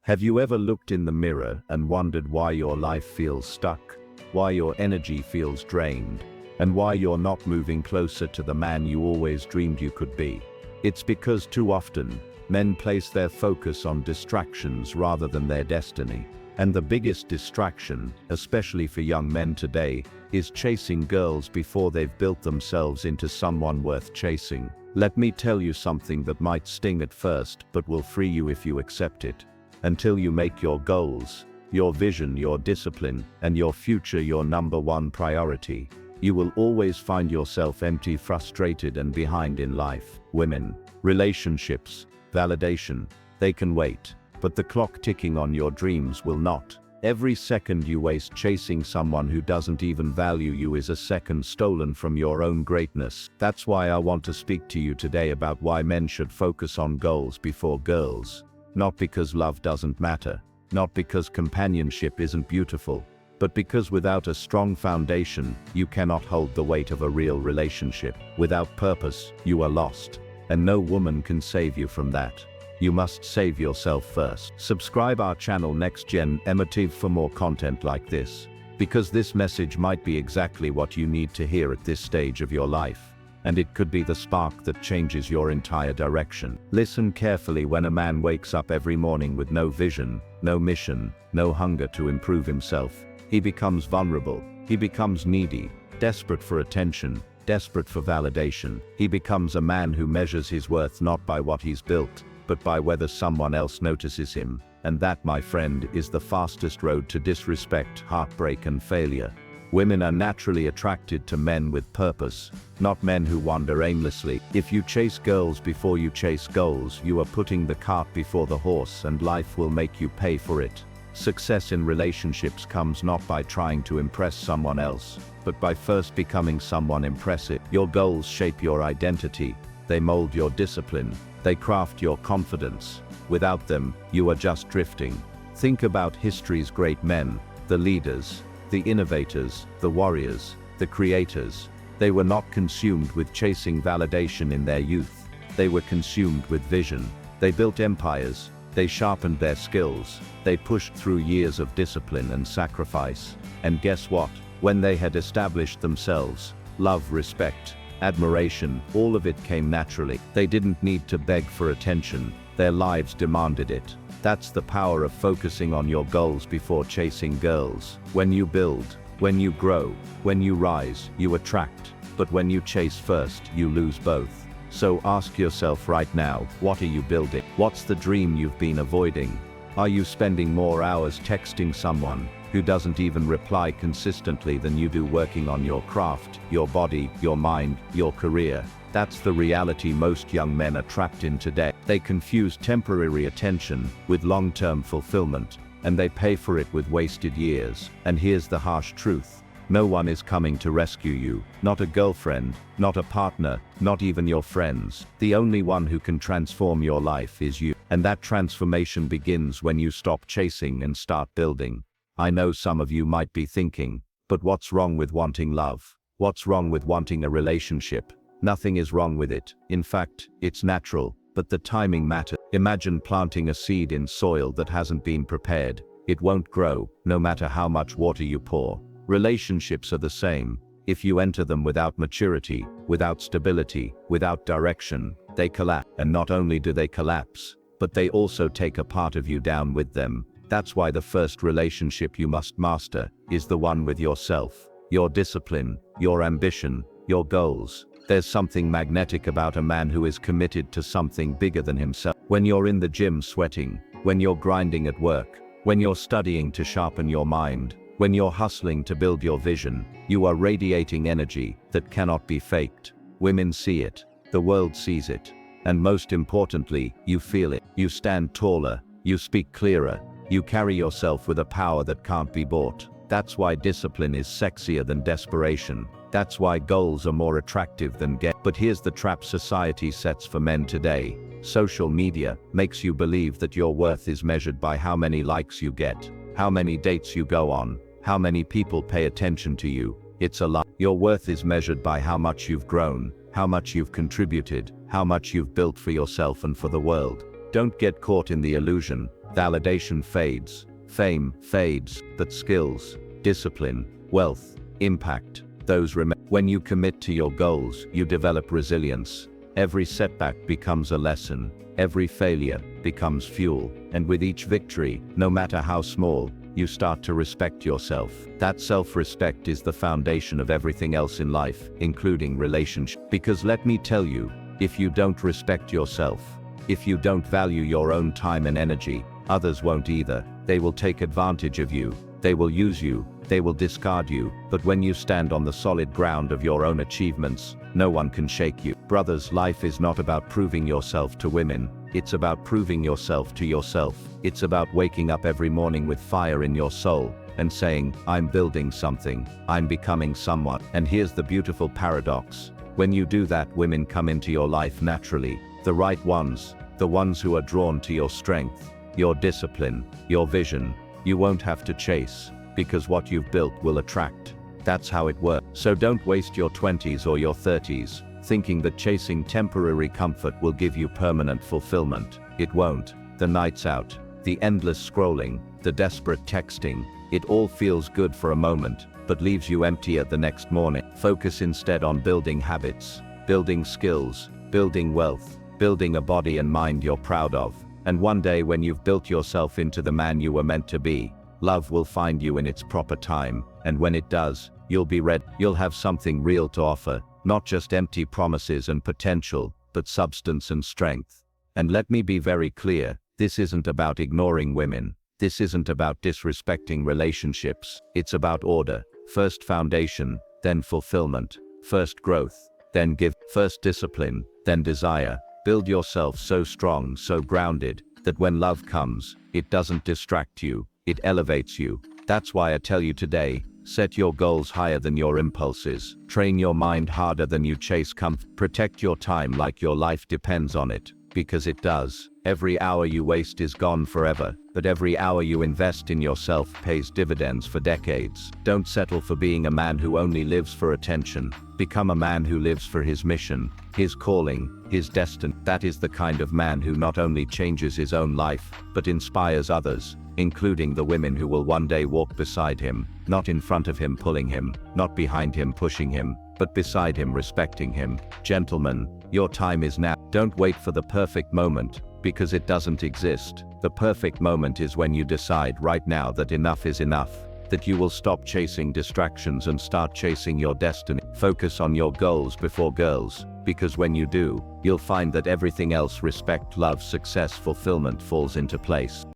Have you ever looked in the mirror and wondered why your life feels stuck, why your energy feels drained, and why you're not moving closer to the man you always dreamed you could be? It's because too often, men place their focus on distractions rather than their destiny. And the biggest distraction, especially for young men today, is chasing girls before they've built themselves into someone worth chasing. Let me tell you something that might sting at first, but will free you if you accept it. Until you make your goals, your vision, your discipline, and your future your number one priority, you will always find yourself empty, frustrated, and behind in life. Women, relationships, validation, they can wait, but the clock ticking on your dreams will not. Every second you waste chasing someone who doesn't even value you is a second stolen from your own greatness. That's why I want to speak to you today about why men should focus on goals before girls. Not because love doesn't matter, not because companionship isn't beautiful, but because without a strong foundation, you cannot hold the weight of a real relationship. Without purpose, you are lost, and no woman can save you from that. You must save yourself first. Subscribe our channel Next Gen Emotive for more content like this, because this message might be exactly what you need to hear at this stage of your life. And it could be the spark that changes your entire direction. Listen carefully. When a man wakes up every morning with no vision, no mission, no hunger to improve himself, he becomes vulnerable, he becomes needy, desperate for attention, desperate for validation. He becomes a man who measures his worth not by what he's built, but by whether someone else notices him. And that, my friend, is the fastest road to disrespect, heartbreak, and failure. Women are naturally attracted to men with purpose, not men who wander aimlessly. If you chase girls before you chase goals, you are putting the cart before the horse, and life will make you pay for it. Success in relationships comes not by trying to impress someone else, but by first becoming someone impressive. Your goals shape your identity, they mold your discipline, they craft your confidence. Without them, you are just drifting. Think about history's great men, the leaders, the innovators, the warriors, the creators. They were not consumed with chasing validation in their youth. They were consumed with vision. They built empires. They sharpened their skills. They pushed through years of discipline and sacrifice. And guess what? When they had established themselves, love, respect, admiration, all of it came naturally. They didn't need to beg for attention. Their lives demanded it. That's the power of focusing on your goals before chasing girls. When you build, when you grow, when you rise, you attract. But when you chase first, you lose both. So ask yourself right now, what are you building? What's the dream you've been avoiding? Are you spending more hours texting someone who doesn't even reply consistently than you do working on your craft, your body, your mind, your career? That's the reality most young men are trapped in today. They confuse temporary attention with long-term fulfillment, and they pay for it with wasted years. And here's the harsh truth. No one is coming to rescue you. Not a girlfriend, not a partner, not even your friends. The only one who can transform your life is you. And that transformation begins when you stop chasing and start building. I know some of you might be thinking, but what's wrong with wanting love? What's wrong with wanting a relationship? Nothing is wrong with it. In fact, it's natural, but the timing matters. Imagine planting a seed in soil that hasn't been prepared. It won't grow, no matter how much water you pour. Relationships are the same. If you enter them without maturity, without stability, without direction, they collapse. And not only do they collapse, but they also take a part of you down with them. That's why the first relationship you must master is the one with yourself, your discipline, your ambition, your goals. There's something magnetic about a man who is committed to something bigger than himself. When you're in the gym sweating, when you're grinding at work, when you're studying to sharpen your mind, when you're hustling to build your vision, you are radiating energy that cannot be faked. Women see it, the world sees it, and most importantly, you feel it. You stand taller, you speak clearer, you carry yourself with a power that can't be bought. That's why discipline is sexier than desperation. That's why goals are more attractive than But here's the trap society sets for men today. Social media makes you believe that your worth is measured by how many likes you get, how many dates you go on, how many people pay attention to you. It's a lie. Your worth is measured by how much you've grown, how much you've contributed, how much you've built for yourself and for the world. Don't get caught in the illusion Validation fades. Fame fades. But skills, discipline, wealth, impact, those remain. When you commit to your goals, you develop resilience. Every setback becomes a lesson. Every failure becomes fuel. And with each victory, no matter how small, you start to respect yourself. That self-respect is the foundation of everything else in life, including relationships. Because let me tell you, if you don't respect yourself, if you don't value your own time and energy, others won't either. They will take advantage of you. They will use you. They will discard you. But when you stand on the solid ground of your own achievements, no one can shake you. Brothers, life is not about proving yourself to women. It's about proving yourself to yourself. It's about waking up every morning with fire in your soul and saying, I'm building something. I'm becoming someone. And here's the beautiful paradox. When you do that, women come into your life naturally. The right ones. The ones who are drawn to your strength, your discipline, your vision. You won't have to chase, because what you've built will attract. That's how it works. So don't waste your 20s or your 30s thinking that chasing temporary comfort will give you permanent fulfillment. It won't. The nights out, the endless scrolling, the desperate texting, it all feels good for a moment, but leaves you empty at the next morning. Focus instead on building habits, building skills, building wealth, building a body and mind you're proud of. And one day when you've built yourself into the man you were meant to be, love will find you in its proper time, and when it does, you'll be ready. You'll have something real to offer, not just empty promises and potential, but substance and strength. And let me be very clear, this isn't about ignoring women. This isn't about disrespecting relationships. It's about order. First foundation, then fulfillment. First growth, then give. First discipline, then desire. Build yourself so strong, so grounded, that when love comes, it doesn't distract you, it elevates you. That's why I tell you today, set your goals higher than your impulses. Train your mind harder than you chase comfort. Protect your time like your life depends on it, because it does. Every hour you waste is gone forever, but every hour you invest in yourself pays dividends for decades. Don't settle for being a man who only lives for attention. Become a man who lives for his mission, his calling, his destiny. That is the kind of man who not only changes his own life, but inspires others, including the women who will one day walk beside him, not in front of him pulling him, not behind him pushing him, but beside him respecting him. Gentlemen, your time is now. Don't wait for the perfect moment, because it doesn't exist. The perfect moment is when you decide right now that enough is enough, that you will stop chasing distractions and start chasing your destiny. Focus on your goals before girls, because when you do, you'll find that everything else, respect, love, success, fulfillment, falls into place.